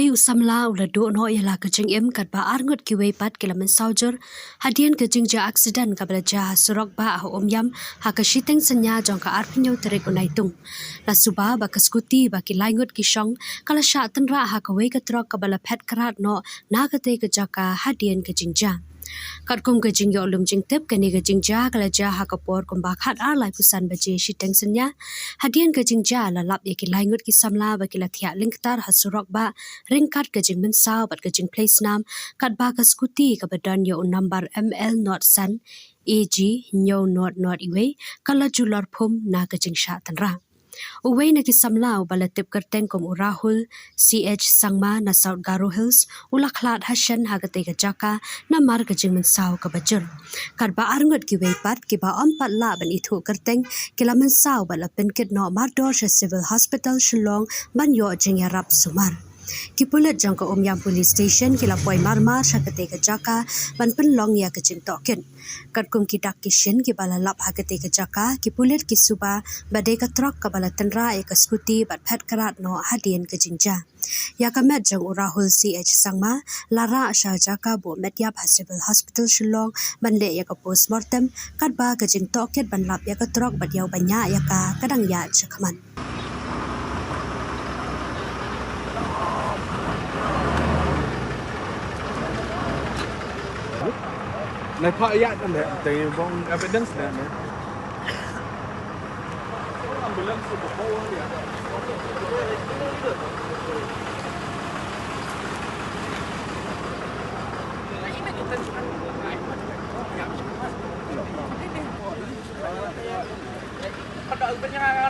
Uwei usamla ula do no yala kajing em kat ba arngot ki wei pat kilaman saujur hadian kajing ja accident kabla ja surok ba ah omyam ha ka shiteng senya jong ka arpinyo terik unai tung la suba ba ka skuti ba ki laingot ki shong kala sha tenra ha ka wei ka trok kabla phet karat no na ka te ka jaka hadian kajing ja kat kum kajing yo lum jing tep kani kajing ja kala ja ha ka por kum ba khat ar lai pusan ba je shiteng senya hadian kajing ja la lap ye ki laingot ki samla ba ki la thia lingtar ha surok ba ring kat kajing men saw bat kajing place nam kat ba ka skuti ka badan yo number ML not san AG nyo not iwe kala julor phum na kajing sha tanra Uwei na kisamlau balatip kerteng kum urahul CH Sangma na South Garo Hills ulaklat hasyan hagate ka jaka na mar ka jingman saw ka bajur kat ba arngot ki wei pat ki ba ompat la ban ithu kerteng kilaman saw balapin kit no mardor civil hospital Shillong ban yo jing yarap sumar Kipulat jangka Omyam Police Station kila poi marmar syakate ke jaka ban penlong ya ke jing token. Katkum kidak kishin ki bala lap hakate ke jaka kipulat ki suba badai ka trok ka bala tenra ya ke skuti bat phet karat no hadian ke jingja. Ya ka met jang urahul CH Sangma lara asha jaka bo medyap civil hospital Shillong ban le ya ka postmortem kat ba ke jing token ban lap ya ka trok bat yaw banya ya ka kadang ya chakaman. Này phá yat này thì vong evidence này nè. Ambulance của phố này. Pada